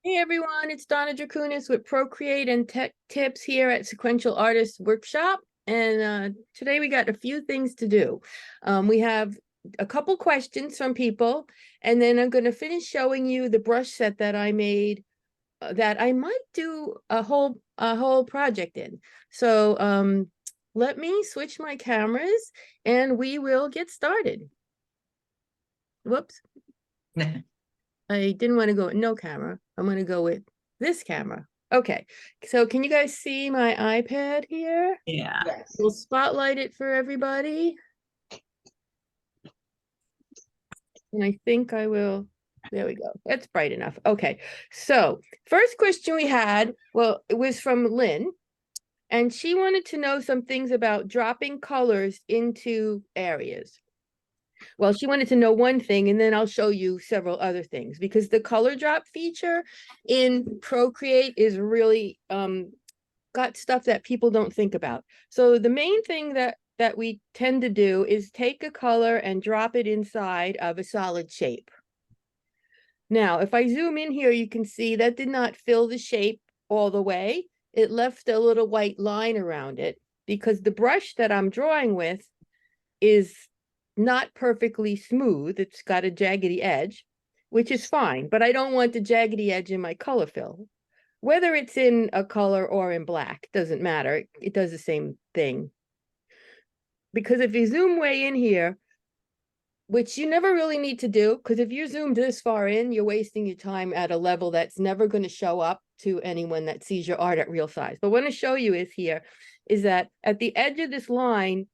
Hey everyone, it's Donna Druchunas with Procreate and Tech Tips here at Sequential Artists Workshop. And today we got a few things to do. We have a couple questions from people, and then I'm going to finish showing you the brush set that I made that I might do a whole project in. So let me switch my cameras and we will get started. Whoops. I didn't want to go with no camera. I'm going to go with this camera. Okay, so can you guys see my iPad here? Yeah. Yes. We'll spotlight it for everybody. And I think I will. There we go. That's bright enough. Okay, so first question we had, well, it was from Lynn, and she wanted to know some things about dropping colors into areas. Well, she wanted to know one thing, and then I'll show you several other things, because the color drop feature in Procreate is really got stuff that people don't think about. So the main thing that we tend to do is take a color and drop it inside of a solid shape. Now, if I zoom in here, you can see that did not fill the shape all the way. It left a little white line around it because the brush that I'm drawing with is not perfectly smooth. It's got a jaggedy edge, which is fine, but I don't want the jaggedy edge in my color fill. Whether it's in a color or in black, doesn't matter. It does the same thing. Because if you zoom way in here, which you never really need to do, because if you zoom this far in, you're wasting your time at a level that's never going to show up to anyone that sees your art at real size. But what I want to show you is that at the edge of this line,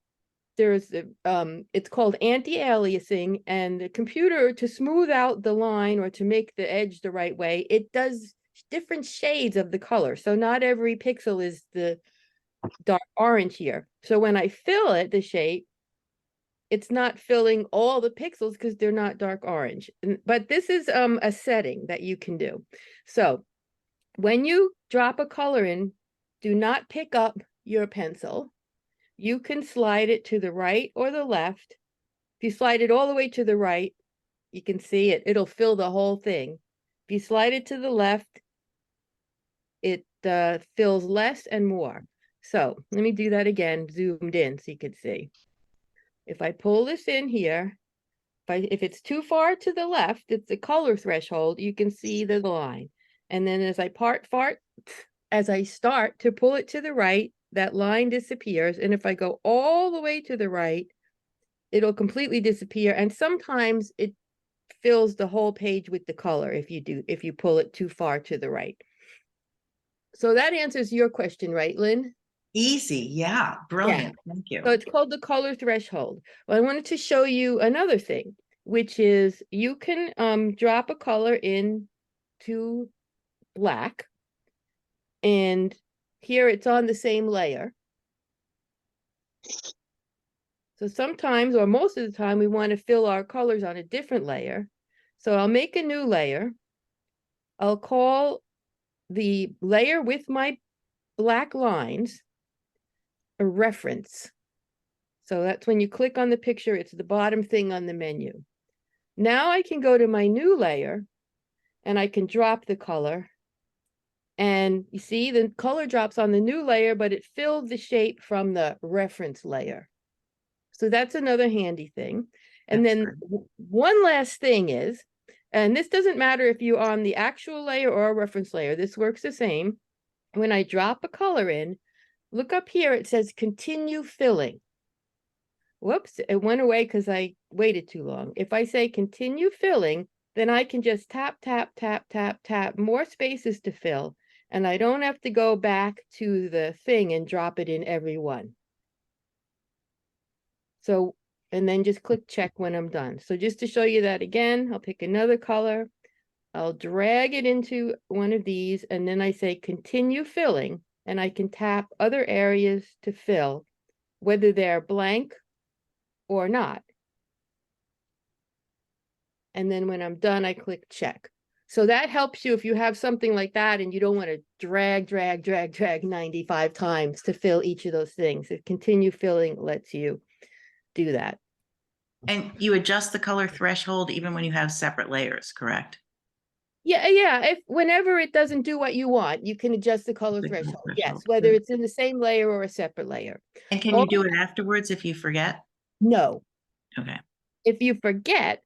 there's it's called anti-aliasing, and the computer, to smooth out the line or to make the edge the right way, it does different shades of the color. So not every pixel is the dark orange here. So when I fill it, the shape, it's not filling all the pixels because they're not dark orange. But this is a setting that you can do. So when you drop a color in, do not pick up your pencil. You can slide it to the right or the left. If you slide it all the way to the right, you can see it. It'll fill the whole thing. If you slide it to the left, it fills less and more. So let me do that again, zoomed in so you can see. If I pull this in here, if it's too far to the left, it's a color threshold, you can see the line. And then as I start to pull it to the right, that line disappears. And if I go all the way to the right, it'll completely disappear. And sometimes it fills the whole page with the color if you pull it too far to the right. So that answers your question, right, Lynn? Easy. Yeah. Brilliant. Yeah. Thank you. So it's called the color threshold. Well, I wanted to show you another thing, which is you can drop a color in to black, and here it's on the same layer. So sometimes, or most of the time, we want to fill our colors on a different layer. So I'll make a new layer. I'll call the layer with my black lines a reference. So that's when you click on the picture, it's the bottom thing on the menu. Now I can go to my new layer and I can drop the color. And you see the color drops on the new layer, but it filled the shape from the reference layer. So that's another handy thing. And then one last thing is, and this doesn't matter if you're on the actual layer or a reference layer, this works the same. When I drop a color in, look up here, it says continue filling. Whoops, it went away because I waited too long. If I say continue filling, then I can just tap, tap, tap, tap, tap, more spaces to fill. And I don't have to go back to the thing and drop it in every one. So, and then just click check when I'm done. So just to show you that again, I'll pick another color. I'll drag it into one of these, and then I say continue filling, and I can tap other areas to fill, whether they're blank or not. And then when I'm done, I click check. So that helps you if you have something like that and you don't want to drag 95 times to fill each of those things. If continue filling lets you do that. And you adjust the color threshold even when you have separate layers, correct? Yeah, if whenever it doesn't do what you want, you can adjust the color The color threshold. Yes, threshold, whether good. it's in the same layer or a separate layer. And can Oh, you do it afterwards if you forget? no. Okay. If you forget,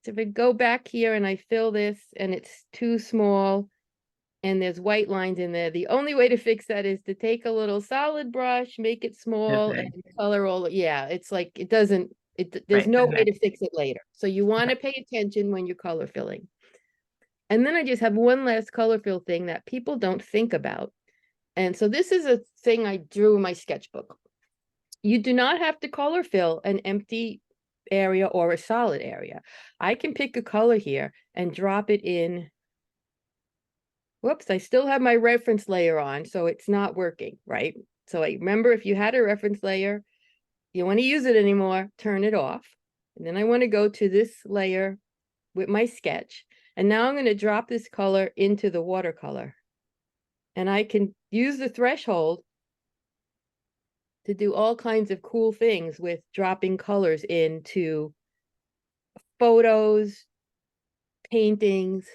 so if I go back here and I fill this and it's too small and there's white lines in there, the only way to fix that is to take a little solid brush, make it small and Okay. color all, yeah, it's like, it doesn't, there's Right. no way Okay. to fix it later. So you want to pay attention when you're color filling. And then I just have one last color fill thing that people don't think about. And so this is a thing I drew in my sketchbook. You do not have to color fill an empty area or a solid area. I can pick a color here and drop it in. Whoops, I still have my reference layer on, so it's not working, right? So I remember, if you had a reference layer, you want to use it anymore, turn it off. And then I want to go to this layer with my sketch. And now I'm going to drop this color into the watercolor. And I can use the threshold to do all kinds of cool things with dropping colors into photos, paintings,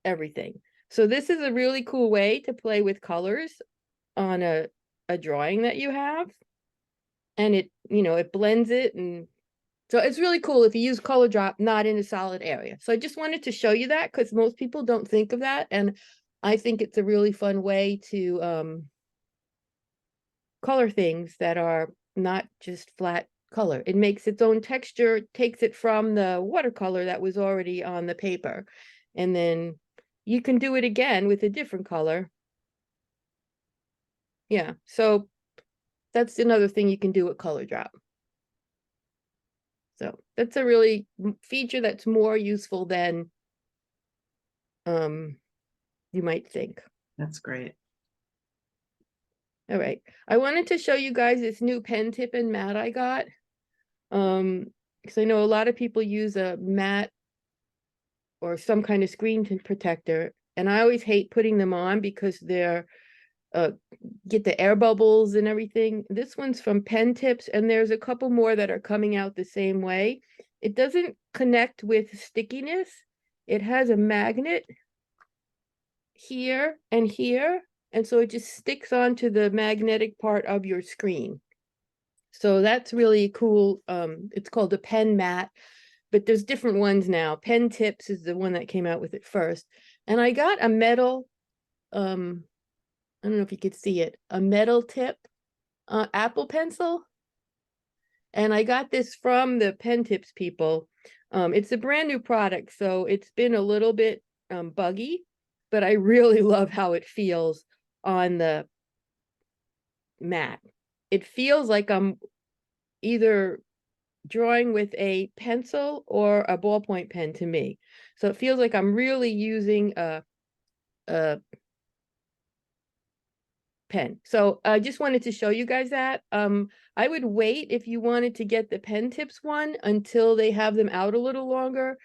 everything. So this is a really cool way to play with colors on a drawing that you have. And it, it blends it. And so it's really cool if you use color drop, not in a solid area. So I just wanted to show you that because most people don't think of that. And I think it's a really fun way to color things that are not just flat color. It makes its own texture, takes it from the watercolor that was already on the paper. And then you can do it again with a different color. Yeah, so that's another thing you can do with color drop. So that's a really feature that's more useful than you might think. That's great. All right. I wanted to show you guys this new pen tip and mat I got. Because I know a lot of people use a mat or some kind of screen protector, and I always hate putting them on because they're get the air bubbles and everything. This one's from Pen Tips, and there's a couple more that are coming out the same way. It doesn't connect with stickiness. It has a magnet here and here, and so it just sticks onto the magnetic part of your screen. So that's really cool. It's called a pen mat, but there's different ones now. Pen Tips is the one that came out with it first. And I got a metal, I don't know if you could see it, a metal tip Apple Pencil. And I got this from the Pen Tips people. It's a brand new product, so it's been a little bit buggy, but I really love how it feels on the mat. It feels like I'm either drawing with a pencil or a ballpoint pen to me. So it feels like I'm really using a pen. So I just wanted to show you guys that. I would wait if you wanted to get the Pen Tips one until they have them out a little longer,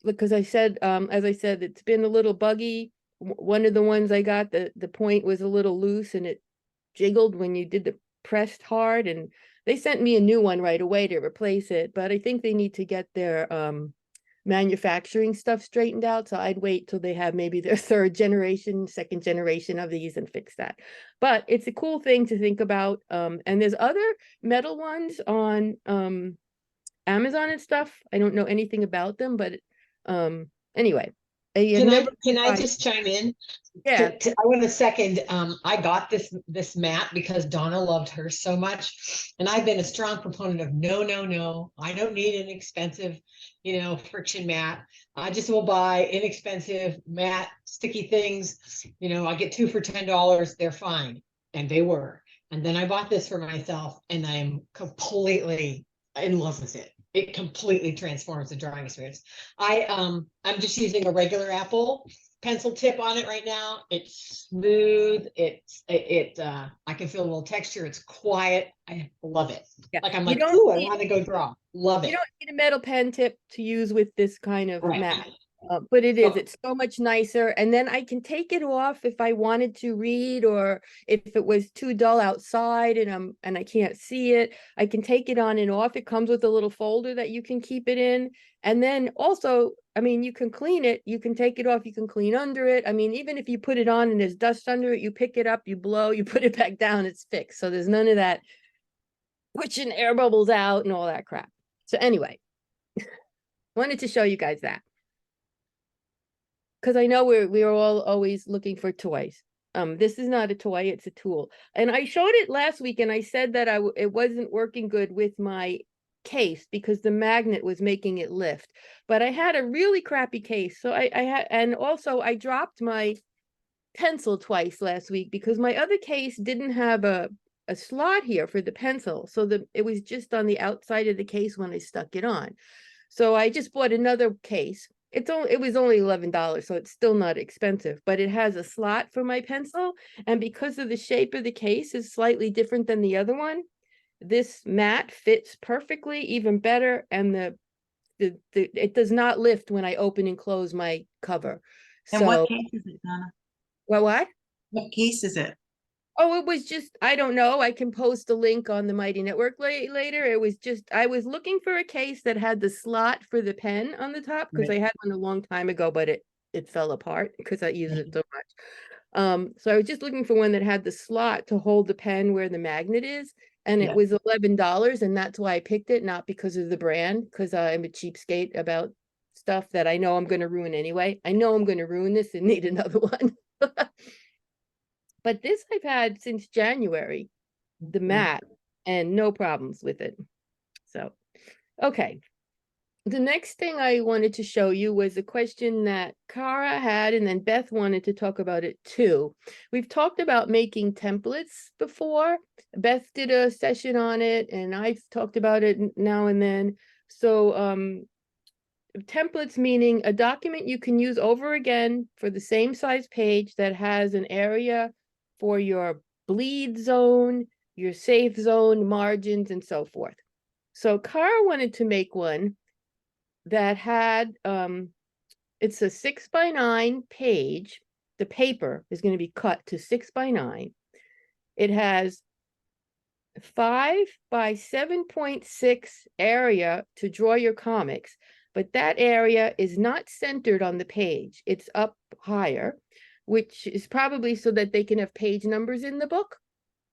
because I said, as I said, it's been a little buggy. One of the ones I got, the point was a little loose and it jiggled when you did the pressed hard, and they sent me a new one right away to replace it, but I think they need to get their manufacturing stuff straightened out. So I'd wait till they have maybe their third generation, second generation of these and fix that. But it's a cool thing to think about. And there's other metal ones on Amazon and stuff. I don't know anything about them, but anyway, I have Can I never can I tried. just chime in? Yeah, I want to second. I got this mat because Donna loved hers so much, and I've been a strong proponent of no, no, no. I don't need an expensive, friction mat. I just will buy inexpensive matte sticky things. I get two for $10. They're fine, and they were. And then I bought this for myself, and I'm completely in love with it. It completely transforms the drawing experience. I'm just using a regular Apple pencil tip on it right now. It's smooth. I can feel a little texture. It's quiet. I love it. yeah. Like I'm You like, don't ooh, I need want to go draw. Love you it. don't need a metal pen tip to use with this kind of Right. mat. But it is, Oh. it's so much nicer. And then I can take it off if I wanted to read, or if it was too dull outside and I can't see it, I can take it on and off. It comes with a little folder that you can keep it in. And then also, I mean, you can clean it, you can take it off, you can clean under it. I mean, even if you put it on and there's dust under it, you pick it up, you blow, you put it back down, it's fixed. So there's none of that pushing air bubbles out and all that crap. So anyway, wanted to show you guys that. Because I know we're all always looking for toys. This is not a toy, it's a tool. And I showed it last week and I said that it wasn't working good with my case because the magnet was making it lift. But I had a really crappy case. So I had, and also I dropped my pencil twice last week because my other case didn't have a slot here for the pencil. So it was just on the outside of the case when I stuck it on. So I just bought another case. It was only $11, so it's still not expensive, but it has a slot for my pencil. And because of the shape of the case is slightly different than the other one, this mat fits perfectly, even better. And it does not lift when I open and close my cover. And what So, case is it, Donna? what? What case is it? Oh, it was just, I don't know. I can post a link on the Mighty Network later. It was just, I was looking for a case that had the slot for the pen on the top because I had one a long time ago, but it fell apart because I use it so much. So I was just looking for one that had the slot to hold the pen where the magnet is. And it Yeah. was $11, and that's why I picked it, not because of the brand, because I'm a cheapskate about stuff that I know I'm going to ruin anyway. I know I'm going to ruin this and need another one. But this I've had since January, the mat, and no problems with it. So, okay. The next thing I wanted to show you was a question that Cara had, and then Beth wanted to talk about it too. We've talked about making templates before. Beth did a session on it, and I've talked about it now and then. So, templates meaning a document you can use over again for the same size page that has an area for your bleed zone, your safe zone, margins, and so forth. So Cara wanted to make one that had, it's a 6x9 page. The paper is going to be cut to 6x9. It has 5 by 7.6 area to draw your comics, but that area is not centered on the page. It's up higher, which is probably so that they can have page numbers in the book.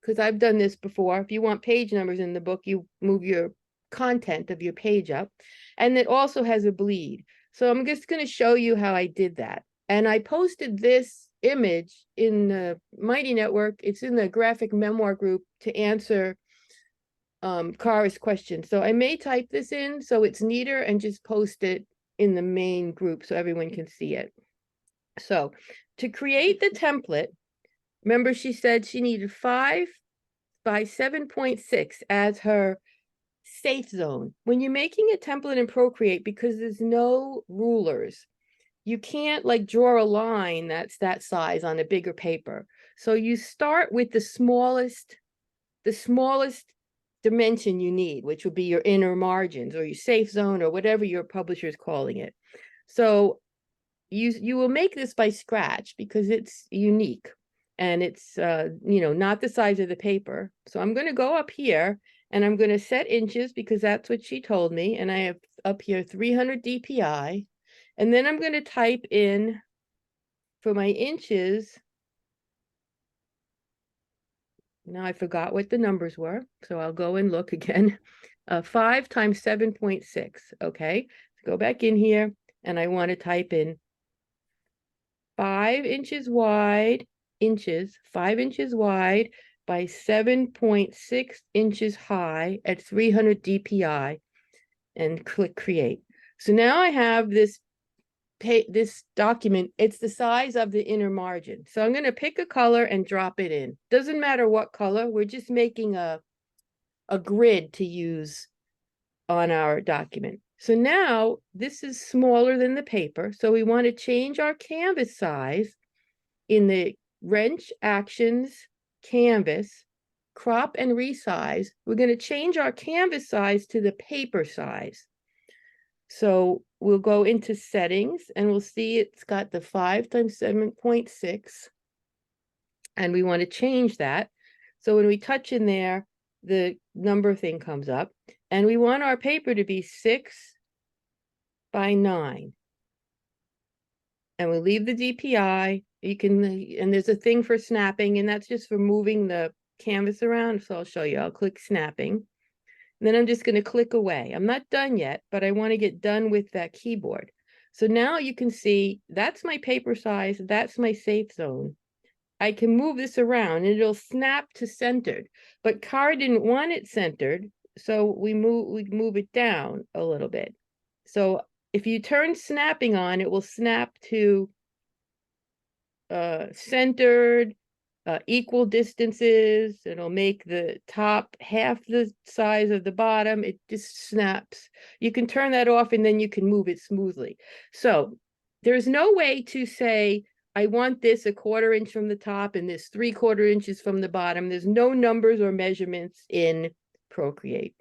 Because I've done this before. If you want page numbers in the book, you move your content of your page up. And it also has a bleed. So I'm just going to show you how I did that. And I posted this image in the Mighty Network. It's in the graphic memoir group to answer Cara's question. So I may type this in so it's neater and just post it in the main group so everyone can see it. So to create the template, remember she said she needed 5 by 7.6 as her safe zone. When you're making a template in Procreate, because there's no rulers, you can't like draw a line that's that size on a bigger paper. So you start with the smallest dimension you need, which would be your inner margins or your safe zone or whatever your publisher is calling it. So you will make this by scratch because it's unique and it's not the size of the paper. So I'm going to go up here and I'm going to set inches because that's what she told me. And I have up here 300 DPI. And then I'm going to type in for my inches. Now I forgot what the numbers were, so I'll go and look again. 5 times 7.6, okay? Go back in here, and I want to type in 5 inches wide, 5 inches wide by 7.6 inches high at 300 DPI, and click create. So now I have this document. It's the size of the inner margin. So I'm going to pick a color and drop it in. Doesn't matter what color. We're just making a grid to use on our document. So now this is smaller than the paper. So we want to change our canvas size in the wrench actions canvas, crop and resize. We're going to change our canvas size to the paper size. So we'll go into settings and we'll see it's got the 5 times 7.6. And we want to change that. So when we touch in there, the number thing comes up. And we want our paper to be 6 by 9. And we leave the DPI. You can, and there's a thing for snapping, and that's just for moving the canvas around. So I'll show you. I'll click snapping. And then I'm just going to click away. I'm not done yet, but I want to get done with that keyboard. So now you can see that's my paper size. That's my safe zone. I can move this around and it'll snap to centered, but Cara didn't want it centered. So we move it down a little bit. So if you turn snapping on, it will snap to centered, equal distances. It'll make the top half the size of the bottom. It just snaps. You can turn that off and then you can move it smoothly. So there's no way to say, I want this 1/4 inch from the top and this 3/4 inches from the bottom. There's no numbers or measurements in Procreate.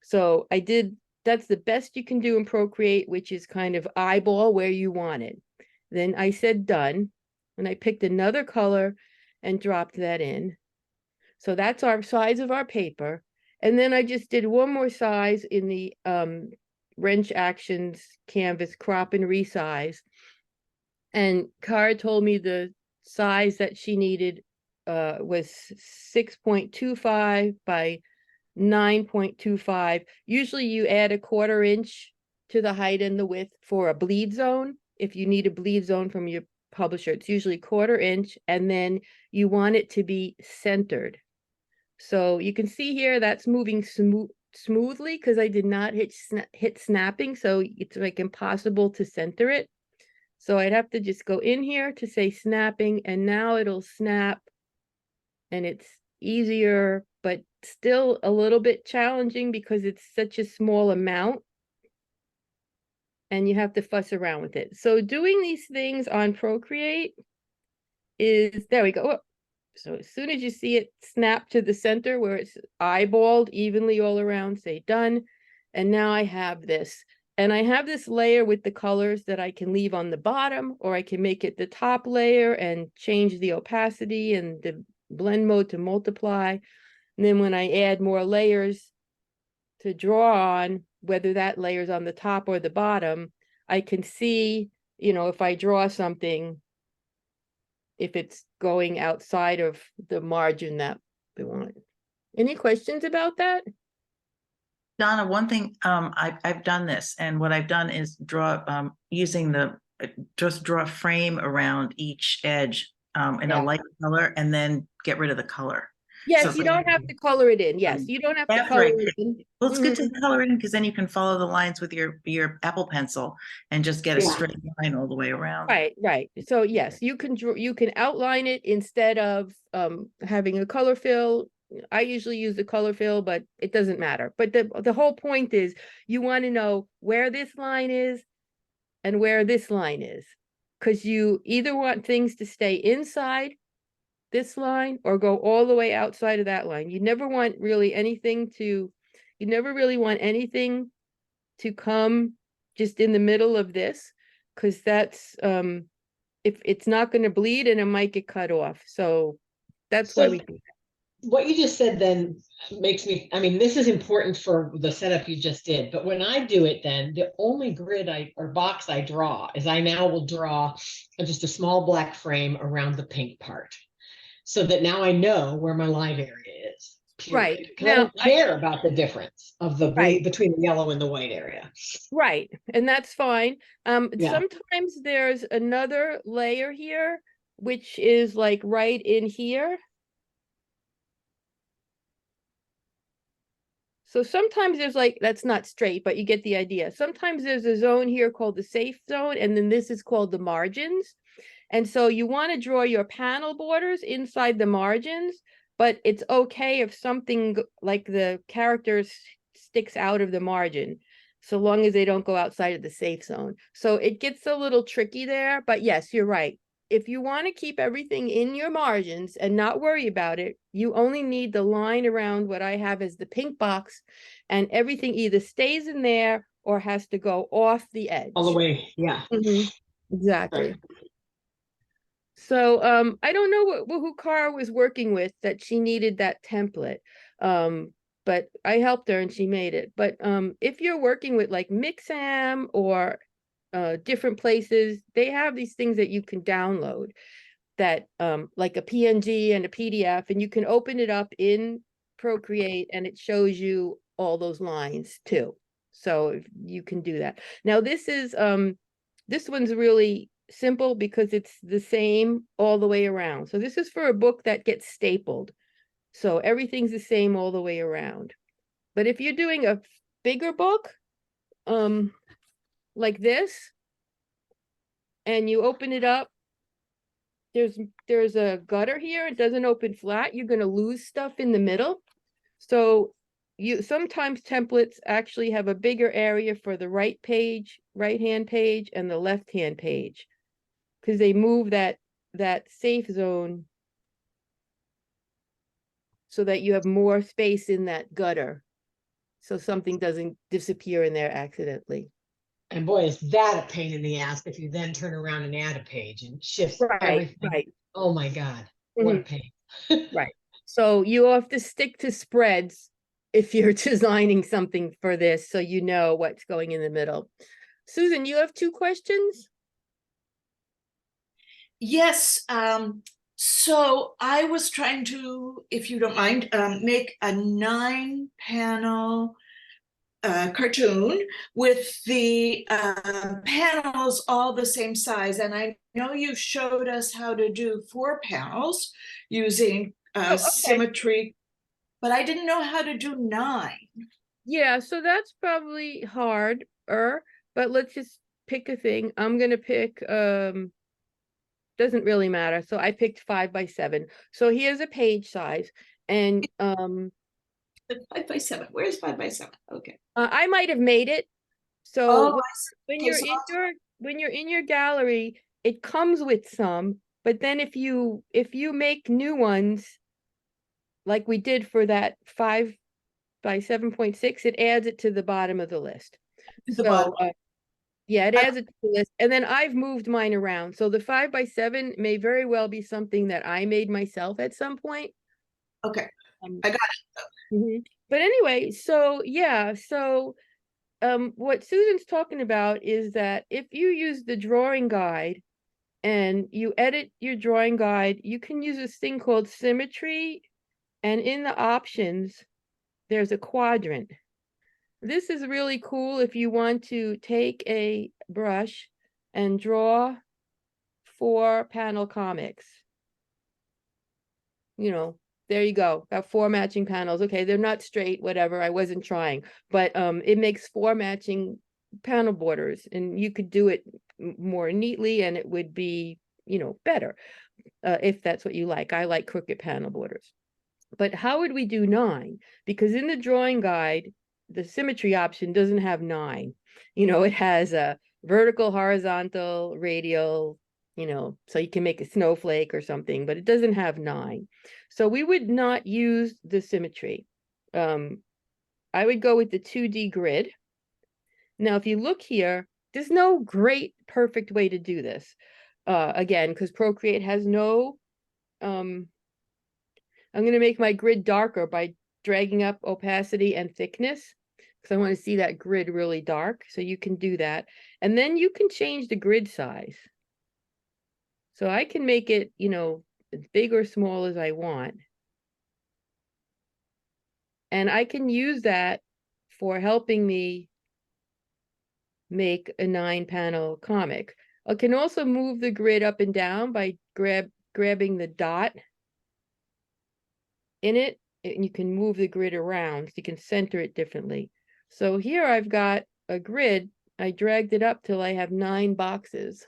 So that's the best you can do in Procreate, which is kind of eyeball where you want it. Then I said done, and I picked another color and dropped that in. So that's our size of our paper. And then I just did one more size in the Wrench Actions canvas crop and resize. And Cara told me the size that she needed was 6.25 by 9.25. Usually you add 1/4 inch to the height and the width for a bleed zone. If you need a bleed zone from your publisher, it's usually 1/4 inch, and then you want it to be centered. So you can see here that's moving smoothly because I did not hit snapping, so it's like impossible to center it. So I'd have to just go in here to say snapping, and now it'll snap, and it's easier, but still a little bit challenging because it's such a small amount and you have to fuss around with it. So doing these things on Procreate is, there we go. Oh, so as soon as you see it snap to the center where it's eyeballed evenly all around, say done. And now I have this. And I have this layer with the colors that I can leave on the bottom, or I can make it the top layer and change the opacity and the blend mode to multiply. And then when I add more layers to draw on, whether that layer's on the top or the bottom, I can see, if I draw something, if it's going outside of the margin that we want. Any questions about that? Donna, one thing, I've done this, and what I've done is draw, using just draw a frame around each edge, in Yeah. a light color, and then get rid of the color. Yes, it's you like- don't have to color it in. Yes, you don't have to After color I it in. Well, it's good to color it in because then you can follow the lines with your Apple Pencil and just get a Yeah. straight line all the way around. Right. So yes, you can outline it instead of having a color fill. I usually use the color fill, but it doesn't matter. But the whole point is you want to know where this line is and where this line is, because you either want things to stay inside this line or go all the way outside of that line. You never want really anything to, you never really want anything to come just in the middle of this, because that's if it's not going to bleed and it might get cut off. So that's why So we do that. what you just said then makes me, I mean, this is important for the setup you just did, but when I do it, then the only grid or box I draw is I now will draw just a small black frame around the pink part, so that now I know where my live area is. Right. Period. 'Cause I Now, don't care about the difference of the Right. between the yellow and the white area. Right, and that's fine. Yeah. Sometimes there's another layer here, which is like right in here. So sometimes there's like, that's not straight, but you get the idea. Sometimes there's a zone here called the safe zone, and then this is called the margins. And so you want to draw your panel borders inside the margins, but it's okay if something like the characters sticks out of the margin, so long as they don't go outside of the safe zone. So it gets a little tricky there, but yes, you're right. If you want to keep everything in your margins and not worry about it, you only need the line around what I have as the pink box, and everything either stays in there or has to go off the edge. All the way, yeah. Mhm, exactly. Right. So I don't know who Cara was working with that she needed that template. But I helped her and she made it. But if you're working with like Mixam or different places, they have these things that you can download that like a PNG and a PDF, and you can open it up in Procreate and it shows you all those lines too. So you can do that. Now this one's really simple because it's the same all the way around. So this is for a book that gets stapled. So everything's the same all the way around. But if you're doing a bigger book, like this, and you open it up, there's a gutter here. It doesn't open flat. You're going to lose stuff in the middle. So you sometimes templates actually have a bigger area for the right hand page, and the left hand page, because they move that safe zone so that you have more space in that gutter, so something doesn't disappear in there accidentally. And boy, is that a pain in the ass if you then turn around and add a page and shifts everything. Right. Oh my God, what a pain. Right. So you have to stick to spreads if you're designing something for this, so you know what's going in the middle. Susan, you have 2 questions? Yes. So I was trying to, if you don't mind, make a 9-panel cartoon with the panels all the same size. And I know you showed us how to do 4 panels using okay. symmetry, but I didn't know how to do 9. Yeah, so that's probably hard, but let's just pick a thing. I'm gonna pick doesn't really matter. So I picked 5 by 7. So here's a page size, and 5 by 7. Where's 5 by 7? Okay. I might have made it. So Oh, when okay, you're so in your gallery, it comes with some, but then if you make new ones, like we did for that 5 by 7.6, it adds it to the bottom of the list. the So bottom. yeah, it adds it to the list. And then I've moved mine around. So the 5 by 7 may very well be something that I made myself at some point. Okay, I got it. But anyway, so yeah, so what Susan's talking about is that if you use the drawing guide and you edit your drawing guide, you can use this thing called symmetry, and in the options, there's a quadrant. This is really cool if you want to take a brush and draw 4 panel comics. You know, there you go. Got 4 matching panels. Okay, they're not straight, whatever. I wasn't trying, but it makes 4 matching panel borders, and you could do it more neatly, and it would be, better if that's what you like. I like crooked panel borders. But how would we do 9? Because in the drawing guide, the symmetry option doesn't have 9. It has a vertical, horizontal, radial, so you can make a snowflake or something, but it doesn't have 9. So we would not use the symmetry. I would go with the 2D grid. Now, if you look here, there's no great perfect way to do this. Again, because Procreate has no, I'm going to make my grid darker by dragging up opacity and thickness, because I want to see that grid really dark. So you can do that. And then you can change the grid size. So I can make it, as big or small as I want. And I can use that for helping me make a 9-panel comic. I can also move the grid up and down by grabbing the dot in it, and you can move the grid around. So you can center it differently. So here I've got a grid. I dragged it up till I have 9 boxes.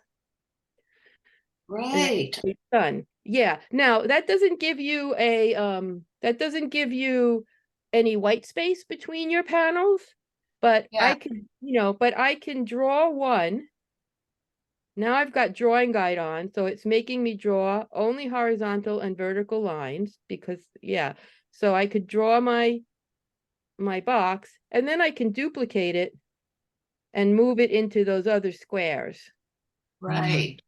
Right. It's done. Yeah. Now that doesn't give you any white space between your panels, but Yeah. I can draw one. Now I've got drawing guide on, so it's making me draw only horizontal and vertical lines because, yeah. So I could draw my box, and then I can duplicate it and move it into those other squares Right.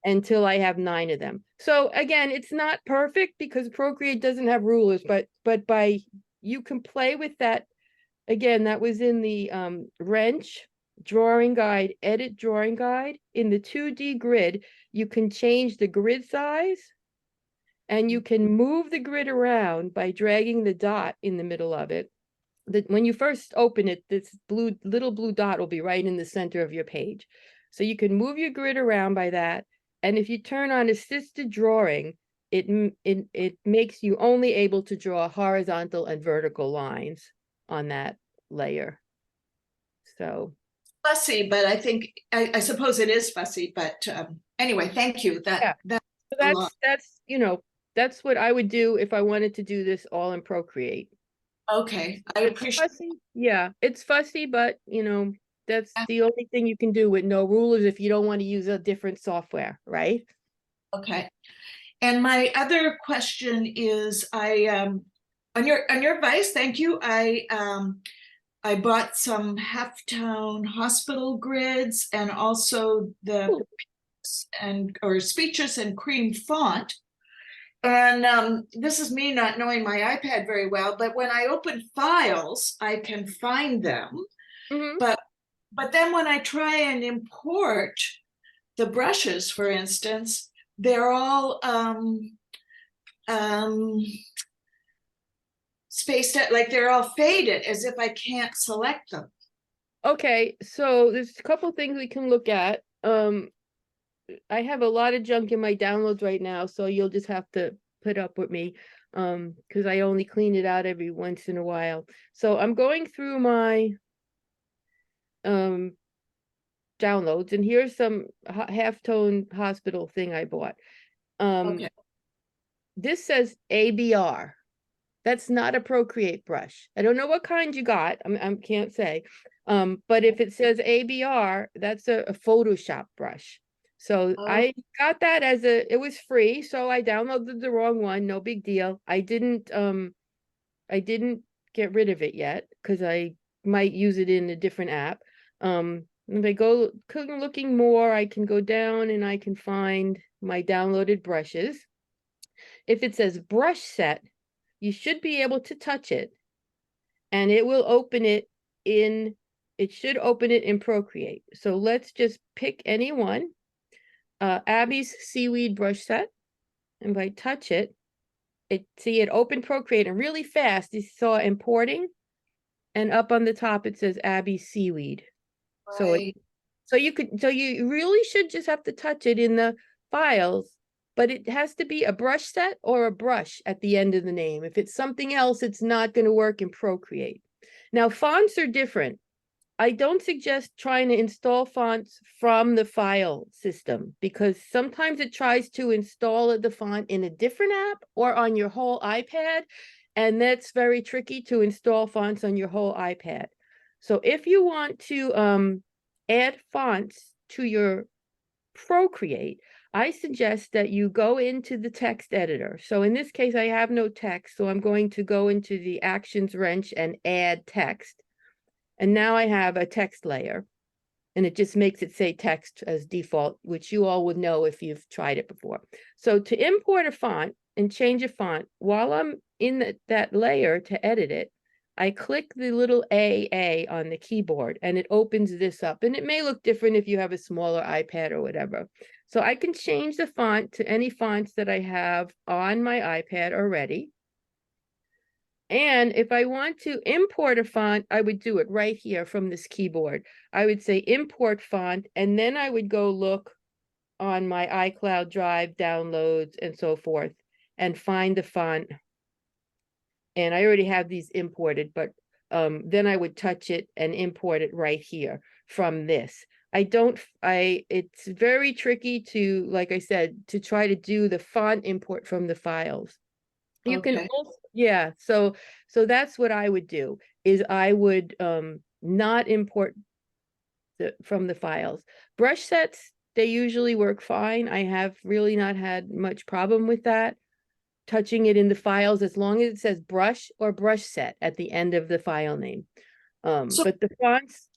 until I have 9 of them. So again, it's not perfect because Procreate doesn't have rulers, but you can play with that. Again, that was in the wrench drawing guide, edit drawing guide. In the 2D grid, you can change the grid size and you can move the grid around by dragging the dot in the middle of it. When you first open it, this little blue dot will be right in the center of your page. So you can move your grid around by that. And if you turn on assisted drawing, it makes you only able to draw horizontal and vertical lines on that layer. So Fussy, but I think, I suppose it is fussy, but anyway, thank you. Yeah. That's so a lot. that's that's what I would do if I wanted to do this all in Procreate. Okay, I It's appreciate. fussy. Yeah, it's fussy, but that's the only thing you can do with no rulers if you don't want to use a different software, right? Okay. And my other question is, on your advice, thank you. I bought some halftone hospital grids and also the or speeches and cream font. And this is me not knowing my iPad very well, but when I open files, I can find them. Mhm. But then when I try and import the brushes, for instance, they're all spaced out, like they're all faded, as if I can't select them. Okay, so there's a couple things we can look at. I have a lot of junk in my downloads right now, so you'll just have to put up with me because I only clean it out every once in a while. So I'm going through my downloads, and here's some halftone hospital thing I bought. Okay. This says ABR. That's not a Procreate brush. I don't know what kind you got. I can't say. But if it says ABR, that's a Photoshop brush. So Oh. I got that it was free, so I downloaded the wrong one, no big deal. I didn't get rid of it yet because I might use it in a different app. If I go looking more, I can go down and I can find my downloaded brushes. If it says brush set, you should be able to touch it and it will open it it should open it in Procreate. So let's just pick any one. Abby's seaweed brush set. And if I touch it, it opened Procreate and really fast. You saw importing and up on the top it says Abby's seaweed. Right. So you really should just have to touch it in the files, but it has to be a brush set or a brush at the end of the name. If it's something else, it's not going to work in Procreate. Now, fonts are different. I don't suggest trying to install fonts from the file system because sometimes it tries to install the font in a different app or on your whole iPad, and that's very tricky to install fonts on your whole iPad. So if you want to add fonts to your Procreate, I suggest that you go into the text editor. So in this case, I have no text, so I'm going to go into the Actions wrench and add text. And now I have a text layer, and it just makes it say text as default, which you all would know if you've tried it before. So to import a font and change a font, while I'm in that layer to edit it, I click the little AA on the keyboard and it opens this up. And it may look different if you have a smaller iPad or whatever. So I can change the font to any fonts that I have on my iPad already. And if I want to import a font, I would do it right here from this keyboard. I would say import font, and then I would go look on my iCloud Drive downloads and so forth and find the font. And I already have these imported, but then I would touch it and import it right here from this. It's very tricky to, like I said, to try to do the font import from the files. You can Okay. also, yeah, so that's what I would do, is I would not import from the files. Brush sets, they usually work fine. I have really not had much problem with that. Touching it in the files, as long as it says brush or brush set at the end of the file name. So- But the fonts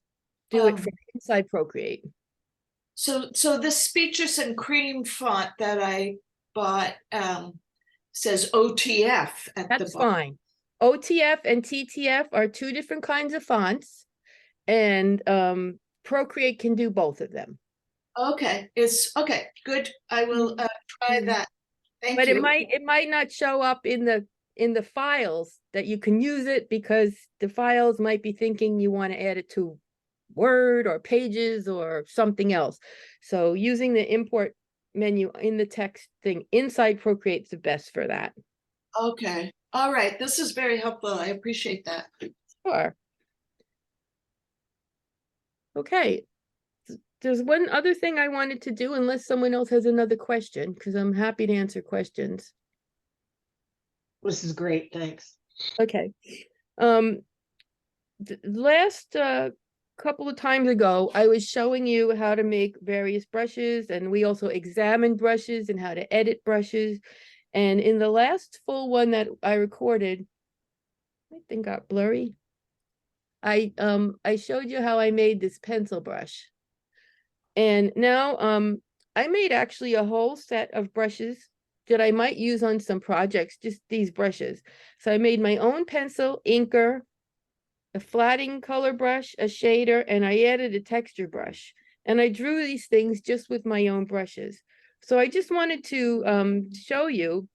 do it Um, from inside Procreate. So this Speeches and Cream font that I bought says OTF at the That's bottom. fine. OTF and TTF are two different kinds of fonts, and Procreate can do both of them. Okay, it's okay, good. I will try that. Thank But you. it might not show up in the files that you can use it, because the files might be thinking you want to add it to Word or Pages or something else. So using the import menu in the text thing inside Procreate is the best for that. Okay, all right. This is very helpful. I appreciate that. Sure. Okay. There's one other thing I wanted to do, unless someone else has another question, because I'm happy to answer questions. This is great, thanks. Okay. Last couple of times ago, I was showing you how to make various brushes, and we also examined brushes and how to edit brushes. And in the last full one that I recorded, I think got blurry. I showed you how I made this pencil brush. And now I made actually a whole set of brushes that I might use on some projects, just these brushes. So I made my own pencil, inker, a flatting color brush, a shader, and I added a texture brush. And I drew these things just with my own brushes. So I just wanted to show you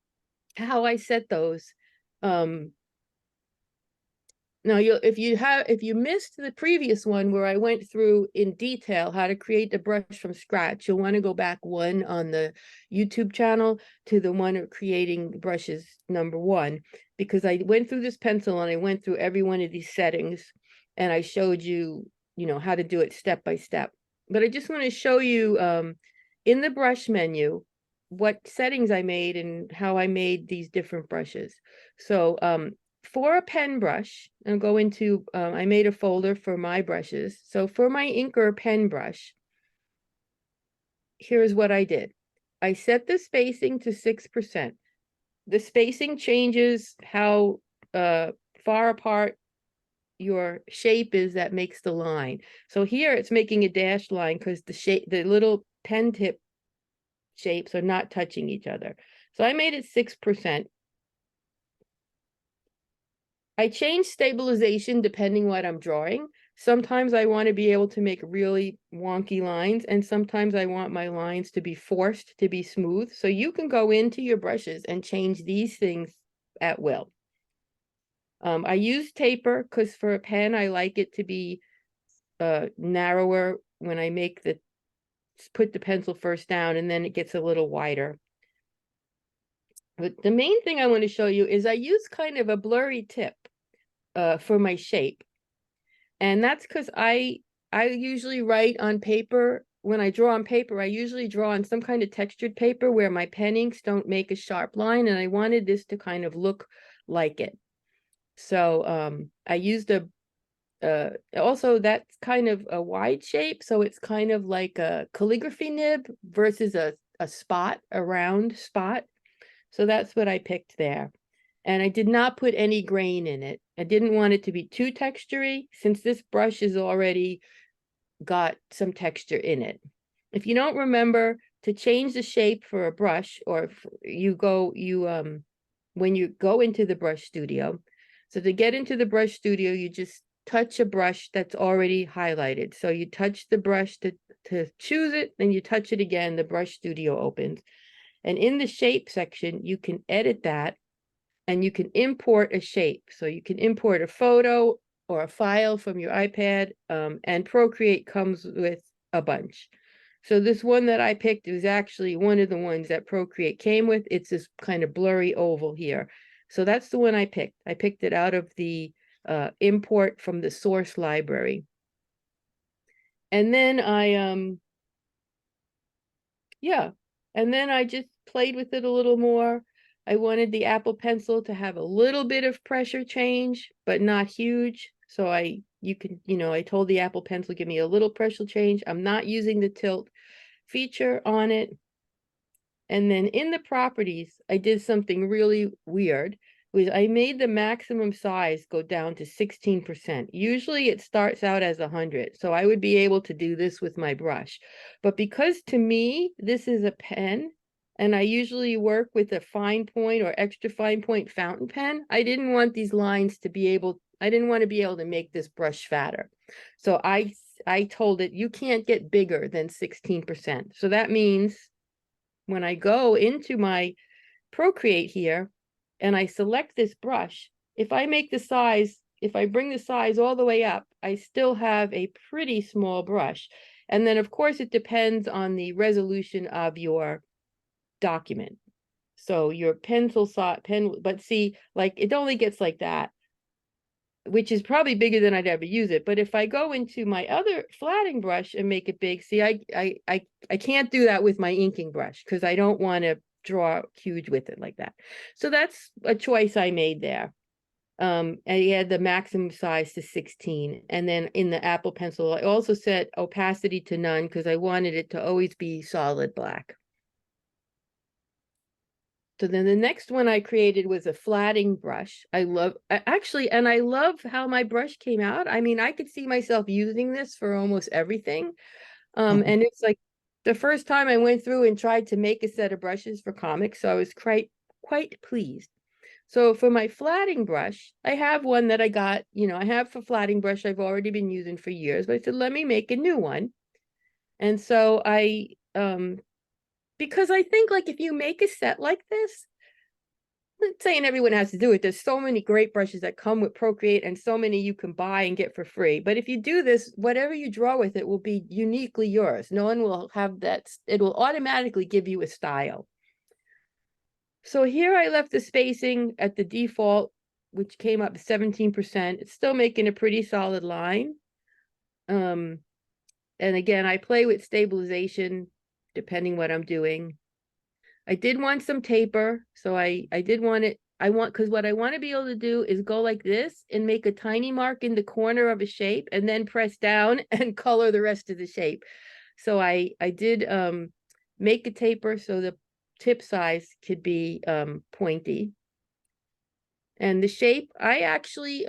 how I set those. Now, if you missed the previous one where I went through in detail how to create the brush from scratch, you'll want to go back one on the YouTube channel to the one of creating brushes #1, because I went through this pencil and I went through every one of these settings, and I showed you, how to do it step by step. But I just want to show you in the brush menu what settings I made and how I made these different brushes. So for a pen brush, I'll go into, I made a folder for my brushes. So for my inker pen brush, here's what I did. I set the spacing to 6%. The spacing changes how far apart your shape is that makes the line. So here it's making a dashed line because the little pen tip shapes are not touching each other. So I made it 6%. I change stabilization depending what I'm drawing. Sometimes I want to be able to make really wonky lines, and sometimes I want my lines to be forced to be smooth. So you can go into your brushes and change these things at will. I use taper because for a pen, I like it to be narrower when I put the pencil first down, and then it gets a little wider. But the main thing I want to show you is I use kind of a blurry tip for my shape. And that's because I usually write on paper. When I draw on paper, I usually draw on some kind of textured paper where my pen inks don't make a sharp line, and I wanted this to kind of look like it. So I used also that's kind of a wide shape, so it's kind of like a calligraphy nib versus a round spot. So that's what I picked there. And I did not put any grain in it. I didn't want it to be too textury, since this brush has already got some texture in it. If you don't remember to change the shape for a brush, or if when you go into the brush studio, so to get into the brush studio, you just touch a brush that's already highlighted. So you touch the brush to choose it, then you touch it again, the brush studio opens. And in the shape section, you can edit that, and you can import a shape. So you can import a photo or a file from your iPad, and Procreate comes with a bunch. So this one that I picked is actually one of the ones that Procreate came with. It's this kind of blurry oval here. So that's the one I picked. I picked it out of the import from the source library. And then I just played with it a little more. I wanted the Apple Pencil to have a little bit of pressure change, but not huge. So I told the Apple Pencil, give me a little pressure change. I'm not using the tilt feature on it. And then in the properties, I did something really weird, was I made the maximum size go down to 16%. Usually it starts out as 100, so I would be able to do this with my brush. But because to me, this is a pen, and I usually work with a fine point or extra fine point fountain pen, I didn't want these lines to be able, I didn't want to be able to make this brush fatter. So I told it, you can't get bigger than 16%. So that means when I go into my Procreate here, and I select this brush, if I make the size, if I bring the size all the way up, I still have a pretty small brush. And then of course it depends on the resolution of your document. So your pencil size, but see, like it only gets like that, which is probably bigger than I'd ever use it. But if I go into my other flatting brush and make it big, see, I can't do that with my inking brush because I don't want to draw huge with it like that. So that's a choice I made there. And I had the maximum size to 16. And then in the Apple Pencil, I also set opacity to none because I wanted it to always be solid black. So then the next one I created was a flatting brush. I love how my brush came out. I mean, I could see myself using this for almost everything. And it's like the first time I went through and tried to make a set of brushes for comics, so I was quite pleased. So for my flatting brush, I have one that I got, I have for flatting brush I've already been using for years, but I said, let me make a new one. And so because I think like if you make a set like this, I'm not saying everyone has to do it. There's so many great brushes that come with Procreate and so many you can buy and get for free. But if you do this, whatever you draw with it will be uniquely yours. No one will have that. It will automatically give you a style. So here I left the spacing at the default, which came up 17%. It's still making a pretty solid line. And again, I play with stabilization depending what I'm doing. I did want some taper, so I did want it. Because what I want to be able to do is go like this and make a tiny mark in the corner of a shape and then press down and color the rest of the shape. So I did make a taper so the tip size could be pointy. And the shape, I actually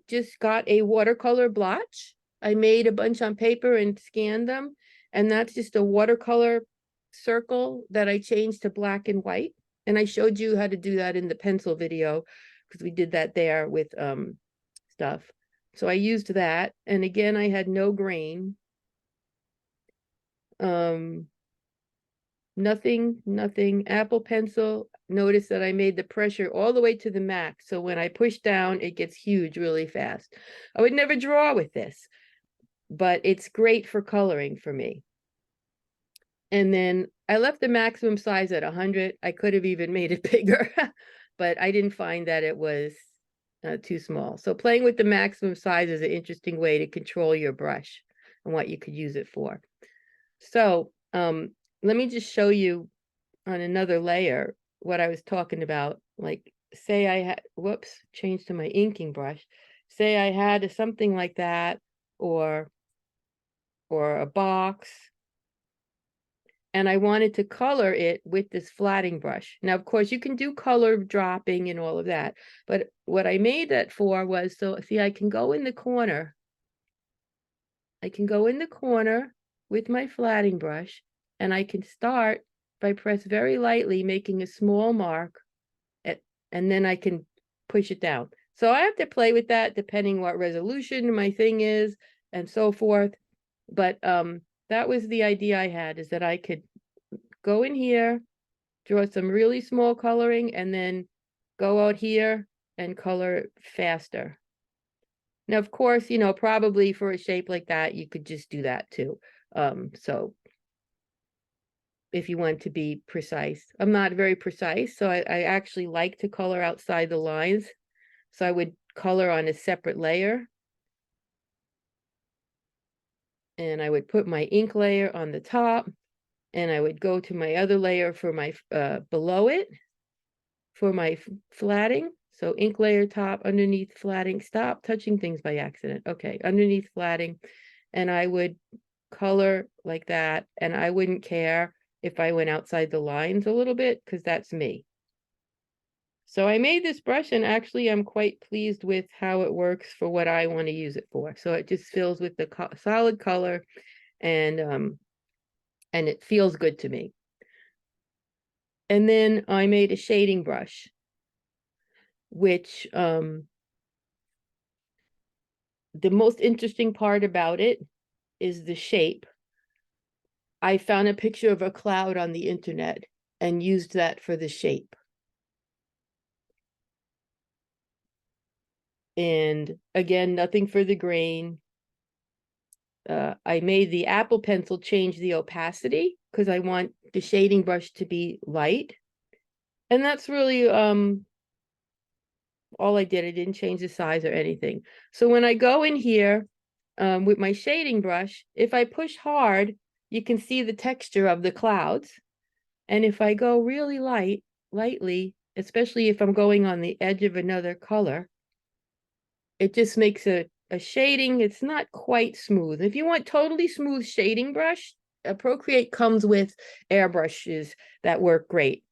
just got a watercolor blotch. I made a bunch on paper and scanned them, and that's just a watercolor circle that I changed to black and white. And I showed you how to do that in the pencil video because we did that there with stuff. So I used that. And again, I had no grain. Nothing. Apple Pencil. Notice that I made the pressure all the way to the max. So when I push down, it gets huge really fast. I would never draw with this, but it's great for coloring for me. And then I left the maximum size at 100. I could have even made it bigger, but I didn't find that it was too small. So playing with the maximum size is an interesting way to control your brush and what you could use it for. So let me just show you on another layer what I was talking about. Like say I had, changed to my inking brush. Say I had something like that or a box. And I wanted to color it with this flatting brush. Now, of course, you can do color dropping and all of that. But what I made that for was, so see, I can go in the corner. I can go in the corner with my flatting brush, and I can start by press very lightly, making a small mark, and then I can push it down. So I have to play with that depending what resolution my thing is and so forth. But that was the idea I had, is that I could go in here, draw some really small coloring, and then go out here and color faster. Now, of course, probably for a shape like that, you could just do that too. So if you want to be precise, I'm not very precise, so I actually like to color outside the lines. So I would color on a separate layer. And I would put my ink layer on the top, and I would go to my other layer for my below it for my flatting. So ink layer top, underneath flatting. Stop touching things by accident. Okay, underneath flatting. And I would color like that, and I wouldn't care if I went outside the lines a little bit because that's me. So I made this brush, and actually I'm quite pleased with how it works for what I want to use it for. So it just fills with the solid color, and it feels good to me. And then I made a shading brush, which the most interesting part about it is the shape. I found a picture of a cloud on the internet and used that for the shape. And again, nothing for the grain. I made the Apple pencil change the opacity because I want the shading brush to be light. And that's really all I did. I didn't change the size or anything. So when I go in here with my shading brush, if I push hard, you can see the texture of the clouds. And if I go really lightly, especially if I'm going on the edge of another color, it just makes a shading. It's not quite smooth. If you want totally smooth shading brush, Procreate comes with airbrushes that work great.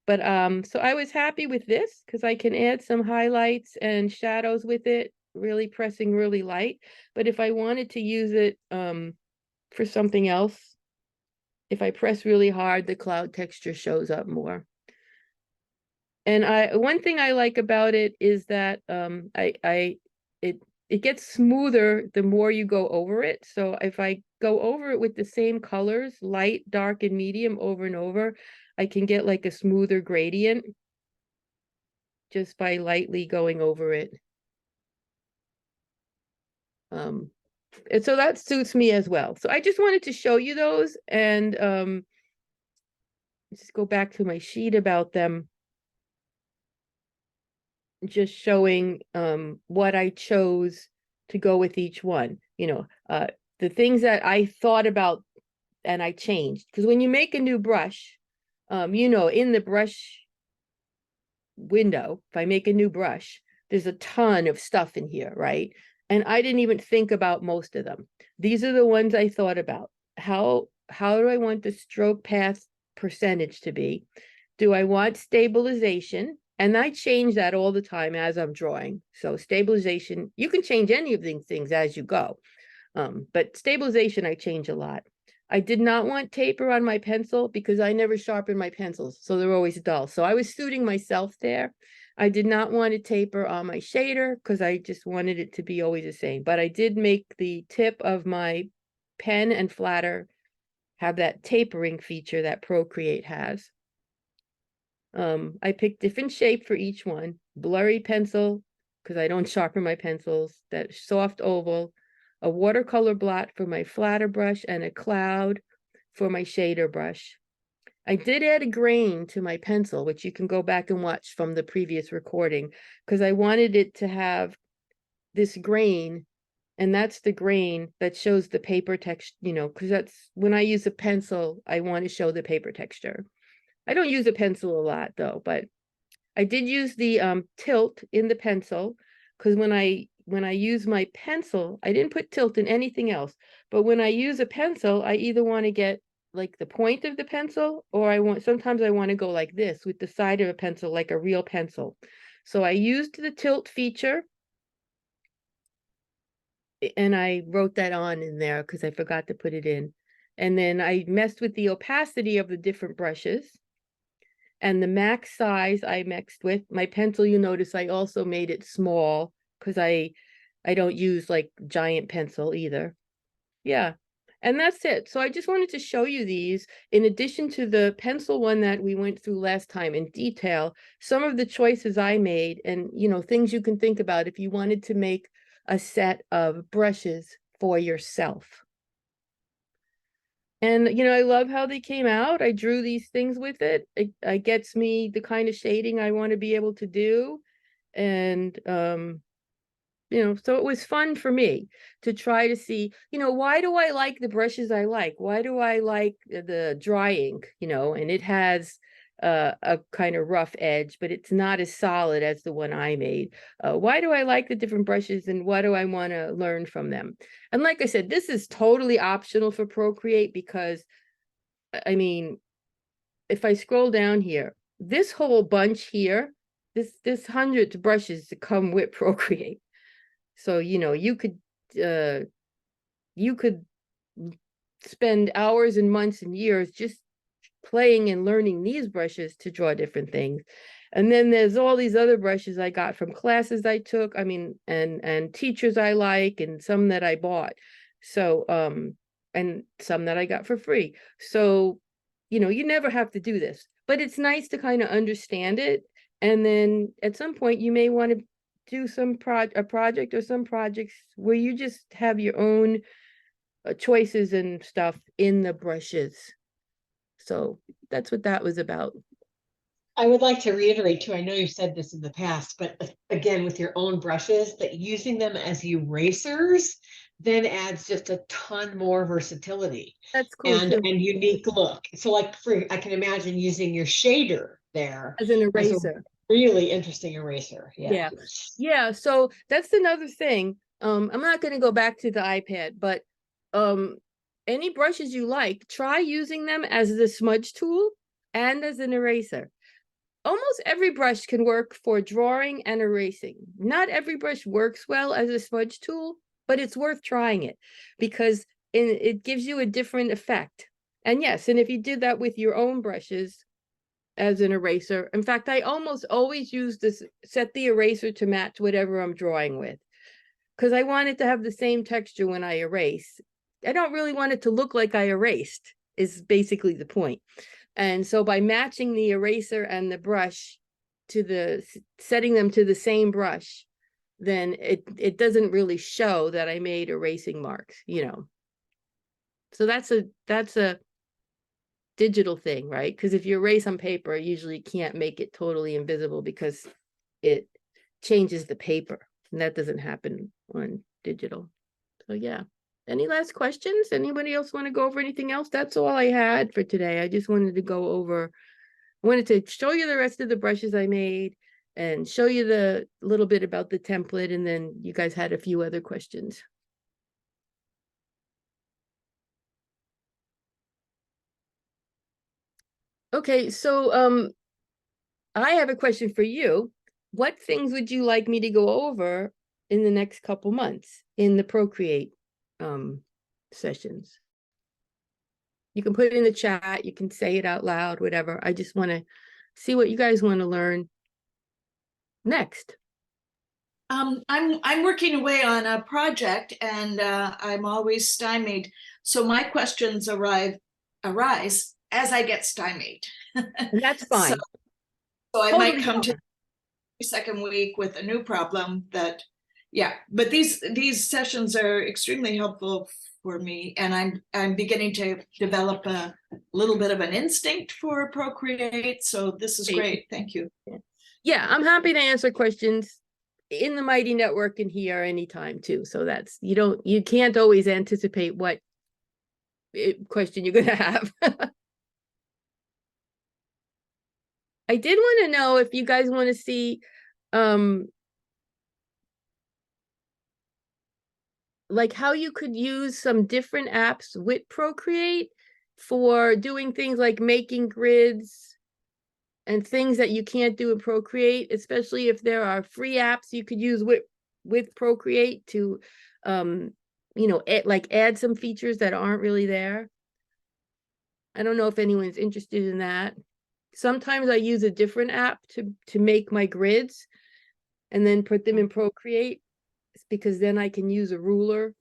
But so I was happy with this because I can add some highlights and shadows with it, really pressing really light. But if I wanted to use it for something else, if I press really hard, the cloud texture shows up more. And one thing I like about it is that it gets smoother the more you go over it. So if I go over it with the same colors, light, dark, and medium over and over, I can get like a smoother gradient just by lightly going over it. And so that suits me as well. So I just wanted to show you those, and just go back to my sheet about them. Just showing what I chose to go with each one. The things that I thought about and I changed. Because when you make a new brush, in the brush window, if I make a new brush, there's a ton of stuff in here, right? And I didn't even think about most of them. These are the ones I thought about. How do I want the stroke path percentage to be? Do I want stabilization? And I change that all the time as I'm drawing. So stabilization, you can change any of these things as you go. But stabilization, I change a lot. I did not want taper on my pencil because I never sharpen my pencils, so they're always dull. So I was suiting myself there. I did not want to taper on my shader because I just wanted it to be always the same. But I did make the tip of my pen and flatter have that tapering feature that Procreate has. I picked different shape for each one. Blurry pencil, because I don't sharpen my pencils. That soft oval, a watercolor blot for my flatter brush, and a cloud for my shader brush. I did add a grain to my pencil, which you can go back and watch from the previous recording, because I wanted it to have this grain, and that's the grain that shows the paper texture, because that's when I use a pencil, I want to show the paper texture. I don't use a pencil a lot though, but I did use the tilt in the pencil because when I use my pencil, I didn't put tilt in anything else. But when I use a pencil, I either want to get like the point of the pencil, or sometimes I want to go like this with the side of a pencil, like a real pencil. So I used the tilt feature, and I wrote that on in there because I forgot to put it in. And then I messed with the opacity of the different brushes. And the max size I mixed with my pencil, you notice I also made it small because I don't use like giant pencil either. Yeah. And that's it. So I just wanted to show you these in addition to the pencil one that we went through last time in detail, some of the choices I made and, things you can think about if you wanted to make a set of brushes for yourself. And, I love how they came out. I drew these things with it. It gets me the kind of shading I want to be able to do. And, so it was fun for me to try to see, why do I like the brushes I like? Why do I like the dry ink, and it has a kind of rough edge, but it's not as solid as the one I made. Why do I like the different brushes and what do I want to learn from them? And like I said, this is totally optional for Procreate because, I mean, if I scroll down here, this whole bunch here this hundreds of brushes to come with Procreate. So, you know, you could spend hours and months and years just playing and learning these brushes to draw different things. And then there's all these other brushes I got from classes I took, I mean, and teachers I like, and some that I bought. So, and some that I got for free. So, you know, you never have to do this, but it's nice to kind of understand it. And then at some point you may want to do a project or some projects where you just have your own choices and stuff in the brushes. So that's what that was about. I would like to reiterate too, I know you've said this in the past, but again, with your own brushes, that using them as erasers then adds just a ton more versatility That's cool and too. unique look. So like I can imagine using your shader there As an as a eraser. really interesting eraser. Yeah. Yeah. So that's another thing. I'm not going to go back to the iPad, but any brushes you like, try using them as the smudge tool and as an eraser. Almost every brush can work for drawing and erasing. Not every brush works well as a smudge tool, but it's worth trying it because it gives you a different effect. And yes, and if you did that with your own brushes as an eraser, in fact, I almost always use this, set the eraser to match whatever I'm drawing with, because I want it to have the same texture when I erase. I don't really want it to look like I erased, is basically the point. And so by matching the eraser and the brush to setting them to the same brush, then it doesn't really show that I made erasing marks, you know. So that's a digital thing, right? Because if you erase on paper, you usually can't make it totally invisible because it changes the paper, and that doesn't happen on digital. So yeah. Any last questions? Anybody else want to go over anything else? That's all I had for today. I just wanted to go over, I wanted to show you the rest of the brushes I made and show you the little bit about the template, and then you guys had a few other questions. Okay, so I have a question for you. What things would you like me to go over in the next couple months in the Procreate sessions? You can put it in the chat, you can say it out loud, whatever. I just want to see what you guys want to learn next. I'm working away on a project, and I'm always stymied. So my questions arise as I get stymied. And that's So, fine. so I Totally might come to fine. the second week with a new problem that, yeah. But these sessions are extremely helpful for me, and I'm beginning to develop a little bit of an instinct for Procreate. So this is great. Thank you. Yeah, I'm happy to answer questions in the Mighty Network and here anytime too. So that's, you can't always anticipate what question you're gonna have. I did want to know if you guys want to see like how you could use some different apps with Procreate for doing things like making grids and things that you can't do in Procreate, especially if there are free apps you could use with Procreate to add some features that aren't really there. I don't know if anyone's interested in that. Sometimes I use a different app to make my grids and then put them in Procreate, because then I can use a ruler.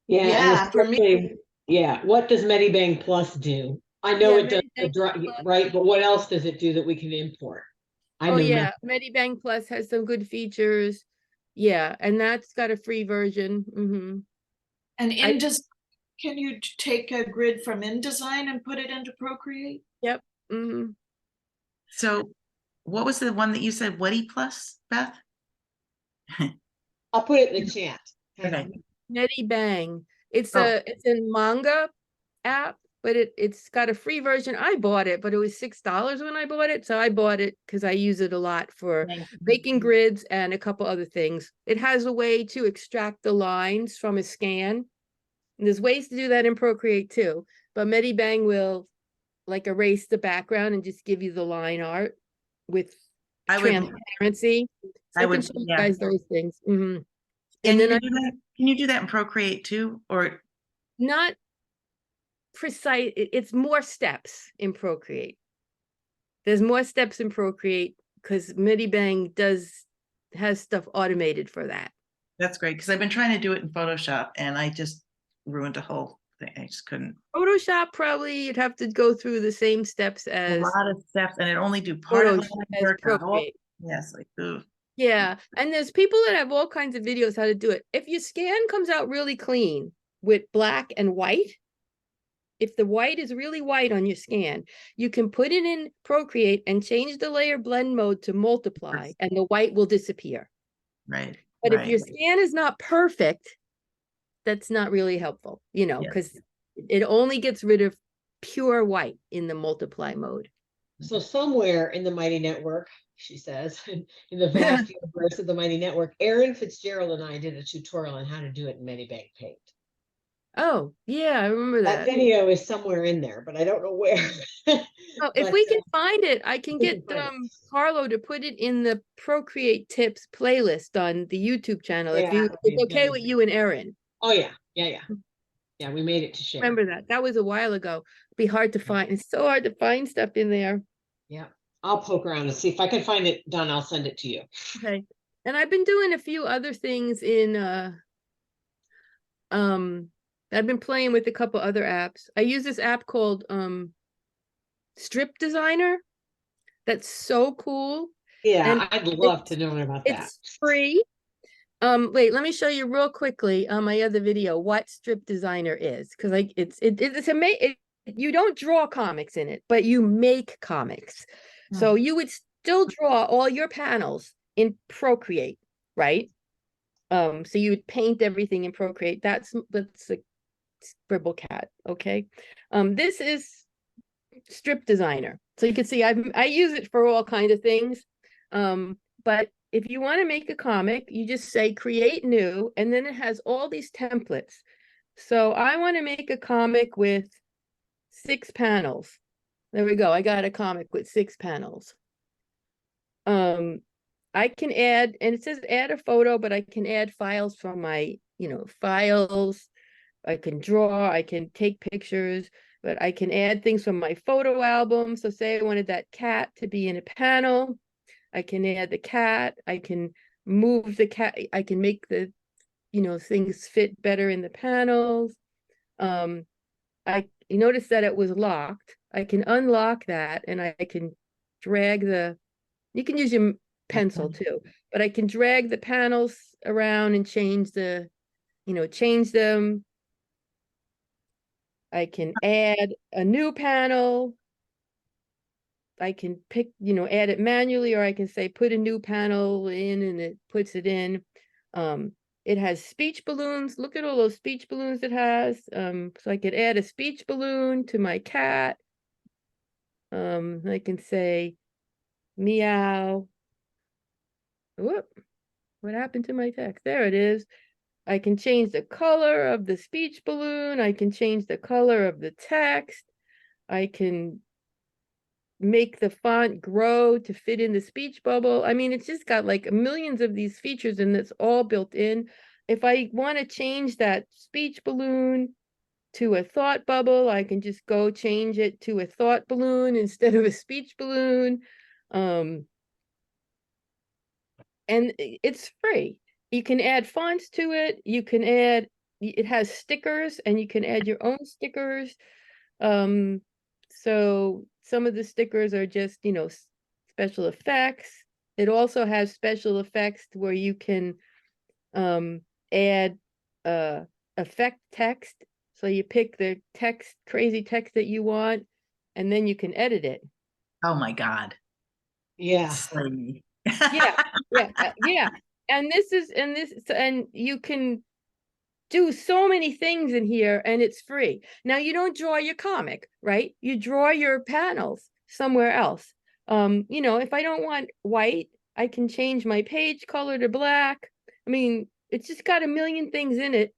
Yeah. And Yeah, for me. especially, yeah. What does Medibang Plus do? I know Yeah, it does the Medibang Plus. right, but what else does it do that we can import? I Oh know yeah, Medibang Plus has some good features. Yeah, and that's got a free version. And I can you take a grid from InDesign and put it into Procreate? Yep. So what was the one that you said, Weddy Plus, Beth? I'll put it in the chat. Okay. Medibang. It's Oh. it's a manga app, but it's got a free version. I bought it, but it was $6 when I bought it. So I bought it because I use it a lot for making grids and a couple other things. It has a way to extract the lines from a scan. And there's ways to do that in Procreate too, but Medibang will like erase the background and just give you the line art with I would, transparency. So I I would, can show you yeah. guys those things. Mhm. Can And you then do that? Can you do that in Procreate too? Or not precise, it's more steps in Procreate. There's more steps in Procreate because Medibang has stuff automated for that. that's great, because I've been trying to do it in Photoshop and I just ruined a whole thing. I just couldn't. Photoshop, probably you'd have to go through the same steps A as lot of steps, and it only do part of my work. Procreate. Yes, like, ooh. Yeah, and there's people that have all kinds of videos how to do it. If your scan comes out really clean with black and white, if the white is really white on your scan, you can put it in Procreate and change the layer blend mode to multiply, and the white will disappear. Right. But if right. your scan is not perfect, that's not really helpful, Yes. because it only gets rid of pure white in the multiply mode. So somewhere in the Mighty Network, she says, in the vast universe of the Mighty Network, Erin Fitzgerald and I did a tutorial on how to do it in Medibank Paint. Oh, yeah, I remember That that. video is somewhere in there, but I don't know where. Oh, if But, we can find it, I can we get can find it. Carlo to put it in the Procreate tips playlist on the YouTube channel. Yeah, If it's okay with you and Erin. Oh yeah, yeah. Yeah, we made it to share. Remember that. That was a while ago. It'd be hard to find. It's so hard to find stuff in there. Yeah, I'll poke around and see if I can find it done. I'll send it to you. Okay. And I've been doing a few other things in I've been playing with a couple other apps. I use this app called Strip Designer. That's so cool. Yeah, And I'd love to know about that. it's free. Wait, let me show you real quickly on my other video what Strip Designer is, because it's amazing. You don't draw comics in it, but you make comics. So you would still draw all your panels in Procreate, right? So you would paint everything in Procreate. That's a scribble cat, okay? This is Strip Designer. So you can see I use it for all kinds of things. But if you want to make a comic, you just say create new, and then it has all these templates. So I want to make a comic with 6 panels. There we go. I got a comic with 6 panels. I can add, and it says add a photo, but I can add files from my, files. I can draw, I can take pictures, but I can add things from my photo album. So say I wanted that cat to be in a panel. I can add the cat. I can move the cat. I can make the, things fit better in the panels. You notice that it was locked. I can unlock that, and I can drag you can use your pencil too, but I can drag the panels around and change change them. I can add a new panel. I can pick, add it manually, or I can say put a new panel in, and it puts it in. It has speech balloons. Look at all those speech balloons it has. So I could add a speech balloon to my cat. I can say meow. Whoop, what happened to my text? There it is. I can change the color of the speech balloon. I can change the color of the text. I can make the font grow to fit in the speech bubble. I mean, it's just got like millions of these features, and it's all built in. If I want to change that speech balloon to a thought bubble, I can just go change it to a thought balloon instead of a speech balloon. And it's free. You can add fonts to it. It has stickers, and you can add your own stickers. So some of the stickers are just, special effects. It also has special effects where you can add effect text. So you pick the crazy text that you want, and then you can edit it. Oh my God. Yeah. Slay. Yeah. And you can do so many things in here, and it's free. Now you don't draw your comic, right? You draw your panels somewhere else. If I don't want white, I can change my page color to black. I mean, it's just got a million things in it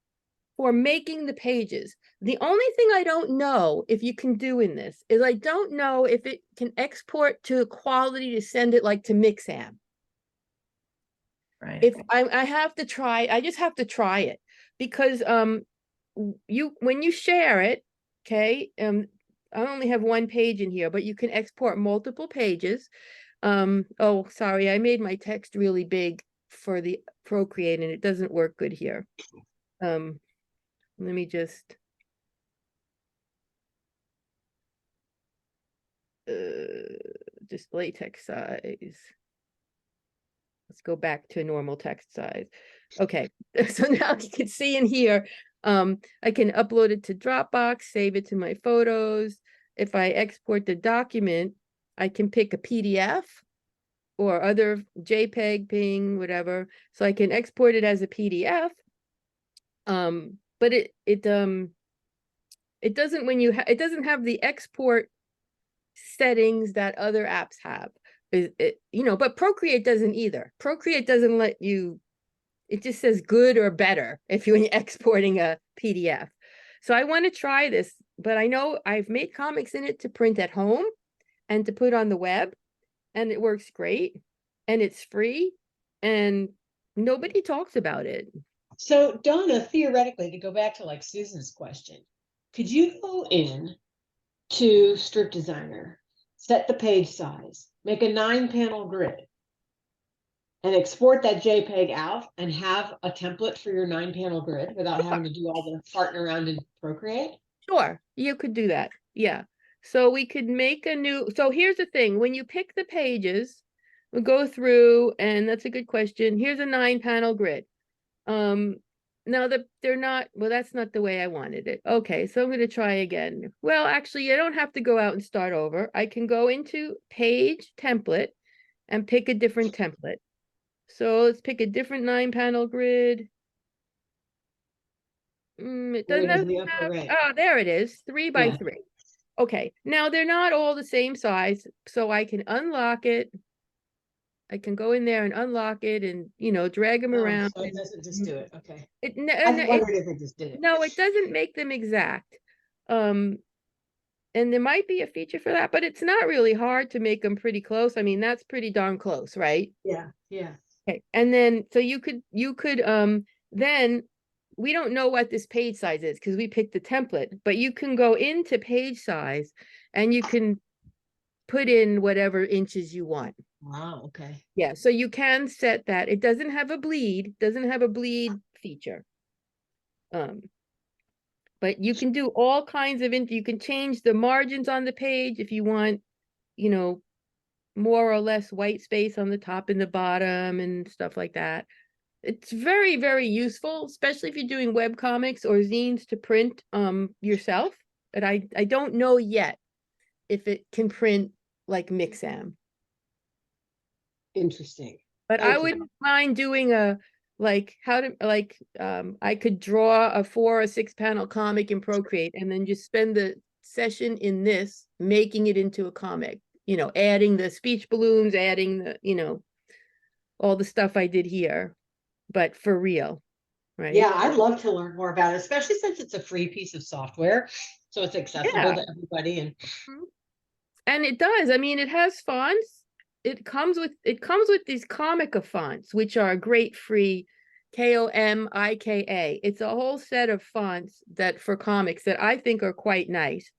for making the pages. The only thing I don't know if you can do in this is I don't know if it can export to quality to send it like to Mixam. Right. If I have to try, I just have to try it because you when you share it, okay, I only have one page in here, but you can export multiple pages. Oh, sorry, I made my text really big for the Procreate and it doesn't work good here. Let me just display text size. Let's go back to normal text size. Okay, so now you can see in here, I can upload it to Dropbox, save it to my photos. If I export the document, I can pick a PDF or other JPEG, PNG, whatever. So I can export it as a PDF. But it doesn't it doesn't have the export settings that other apps have. But Procreate doesn't either. Procreate doesn't let you, it just says good or better if you're exporting a PDF. So I want to try this, but I know I've made comics in it to print at home and to put on the web, and it works great, and it's free, and nobody talks about it. So Donna, theoretically, to go back to like Susan's question, could you go in to Strip Designer, set the page size, make a 9-panel grid, and export that JPEG out and have a template for your 9-panel grid without having to do all the farting around in Procreate? Sure, you could do that. Yeah. So we could make a new, so here's the thing, when you pick the pages, we'll go through, and that's a good question. Here's a 9-panel grid. Now they're not, well, that's not the way I wanted it. Okay, so I'm going to try again. Well, actually, I don't have to go out and start over. I can go into page template and pick a different template. So let's pick a different 9-panel grid. It There doesn't it is have, in the upper right. oh, there it is, 3 by Yeah. 3. Okay, now they're not all the same size, so I can unlock it. I can go in there and unlock it and, drag them Oh, around. so it doesn't just do it. Okay. It, I wondered if it just did it. no, it doesn't make them exact. And there might be a feature for that, but it's not really hard to make them pretty close. I mean, that's pretty darn close, right? Yeah, yeah. Okay, and then so you could then we don't know what this page size is because we picked the template, but you can go into page size and you can put in whatever inches you want. Wow, okay. Yeah, so you can set that. It doesn't have a bleed feature. But you can do all kinds of, you can change the margins on the page if you want, more or less white space on the top and the bottom and stuff like that. It's very, very useful, especially if you're doing web comics or zines to print yourself. But I don't know yet if it can print like Mixam. Interesting. But I wouldn't mind doing I could draw a 4 or 6 panel comic in Procreate and then just spend the session in this, making it into a comic, adding the speech balloons, adding the, all the stuff I did here, but for real, right? Yeah, I'd love to learn more about it, especially since it's a free piece of software. So it's accessible to everybody. And it does. I mean, it has fonts. It comes with these Comica fonts, which are great free Komika. It's a whole set of fonts that for comics that I think are quite nice.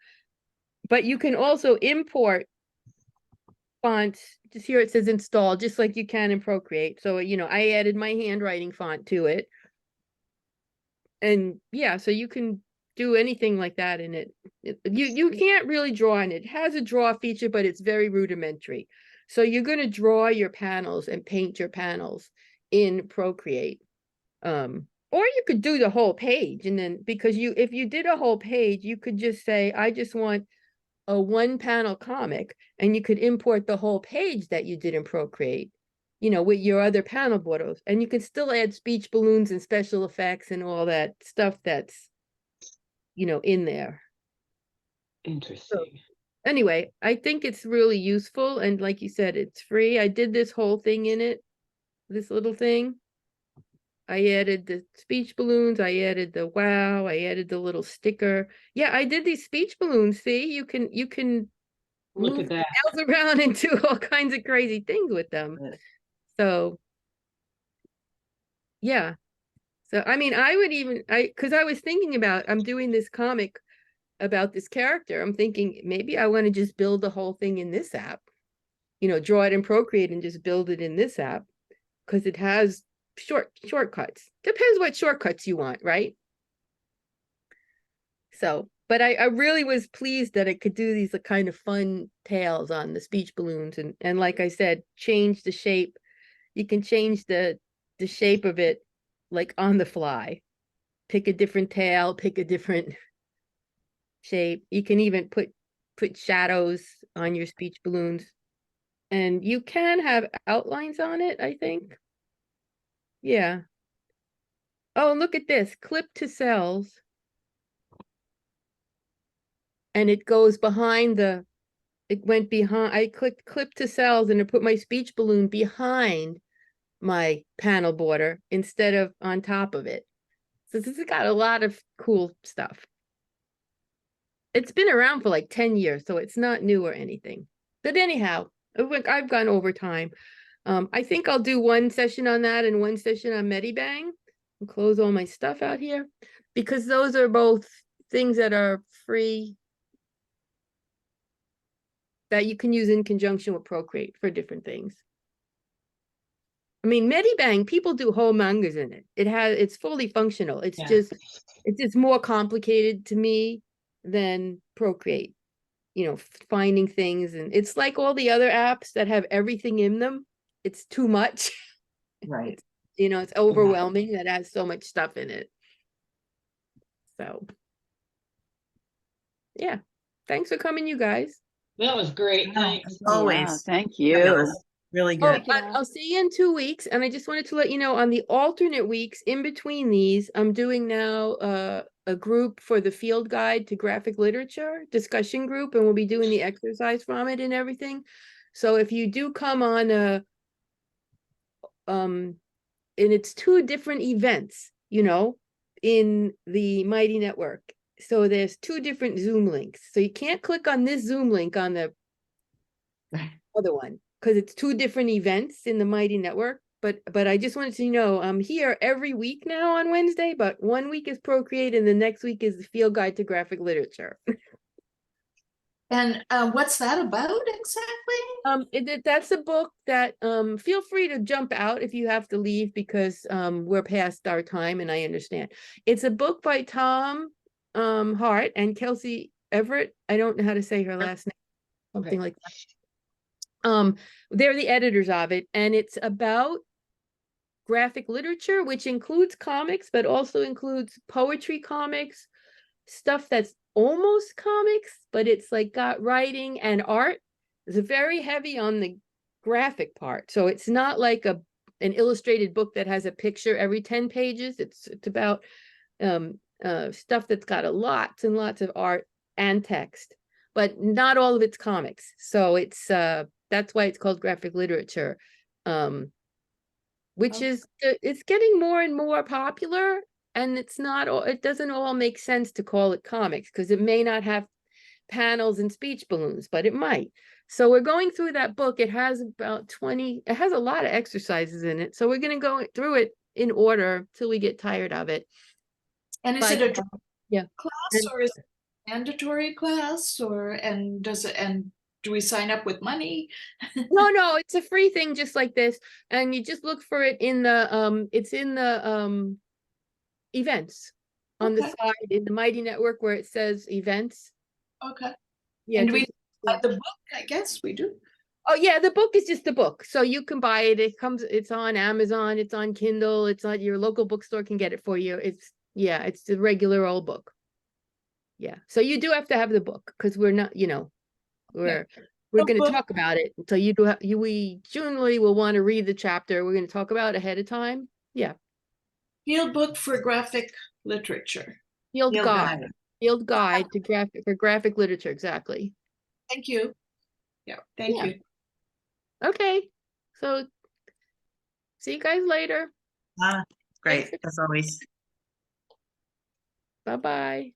But you can also import fonts. Just here it says install, just like you can in Procreate. So, I added my handwriting font to it. And yeah, so you can do anything like that in it. You can't really draw in it. It has a draw feature, but it's very rudimentary. So you're going to draw your panels and paint your panels in Procreate. Or you could do the whole page, and then if you did a whole page, you could just say, I just want a 1-panel comic, and you could import the whole page that you did in Procreate, with your other panel borders, and you can still add speech balloons and special effects and all that stuff that's, in there. Interesting. Anyway, I think it's really useful. And like you said, it's free. I did this whole thing in it, this little thing. I added the speech balloons, I added the wow, I added the little sticker. Yeah, I did these speech balloons. See, you can Look move at that. nails around and do all kinds of crazy things with them. So yeah. So I mean, I would even because I was thinking about I'm doing this comic about this character. I'm thinking maybe I want to just build the whole thing in this app. You know, draw it in Procreate and just build it in this app because it has shortcuts. Depends what shortcuts you want, right? So, but I really was pleased that it could do these kind of fun tails on the speech balloons and like I said, change the shape. You can change the shape of it like on the fly. Pick a different tail, pick a different shape. You can even put shadows on your speech balloons. And you can have outlines on it, I think. Yeah. Oh, look at this. Clip to cells. And it goes behind it went behind, I clicked clip to cells and it put my speech balloon behind my panel border instead of on top of it. So this has got a lot of cool stuff. It's been around for like 10 years, so it's not new or anything. But anyhow, I've gone over time. I think I'll do one session on that and one session on Medibang and close all my stuff out here because those are both things that are free that you can use in conjunction with Procreate for different things. I mean, Medibang, people do whole mangas in it. It's fully functional. It's just more complicated to me than Procreate. You know, finding things, and it's like all the other apps that have everything in them. It's too much. Right. You know, it's overwhelming that has so much stuff in it. So, yeah. Thanks for coming, you guys. That was great. Thanks. As always. Yeah, thank you. Fabulous. Really Oh, good. I'll see you in 2 weeks. And I just wanted to let you know on the alternate weeks in between these, I'm doing now a group for the field guide to graphic literature discussion group, and we'll be doing the exercise from it and everything. So if you do come on and it's 2 different events, you know, in the Mighty Network. So there's 2 different Zoom links. So you can't click on this Zoom link on the other one because it's 2 different events in the Mighty Network. But I just wanted to know I'm here every week now on Wednesday, but 1 week is Procreate and the next week is the Field Guide to Graphic Literature. And what's that about exactly? That's a book that feel free to jump out if you have to leave because we're past our time and I understand. It's a book by Tom Hart and Kelsey Everett. I don't know how to say her last name, something like that. They're the editors of it, and it's about graphic literature, which includes comics, but also includes poetry comics, stuff that's almost comics, but it's like got writing and art. It's very heavy on the graphic part. So it's not like an illustrated book that has a picture every 10 pages. It's about stuff that's got lots and lots of art and text, but not all of it's comics. So it's that's why it's called graphic literature, which is it's getting more and more popular. And it doesn't all make sense to call it comics because it may not have panels and speech balloons, but it might. So we're going through that book. It has about 20, it has a lot of exercises in it. So we're going to go through it in order till we get tired of it. And is it a yeah class or is it a mandatory class and do we sign up with money? No, it's a free thing just like this. And you just look for it in the it's in the events on the side in the Mighty Network where it says events. Okay. Yeah. And we buy the book, I guess we do. Oh yeah, the book is just the book. So you can buy it. It's on Amazon, it's on Kindle, it's on your local bookstore can get it for you. It's the regular old book. Yeah. So you do have to have the book because we're not, we're going to talk about it. So we generally will want to read the chapter. We're going to talk about it ahead of time. Yeah. Field book for graphic literature. Field guide for graphic literature. Exactly. Thank you. Yeah. Thank you. Okay. So see you guys later. Great, as always. Bye-bye.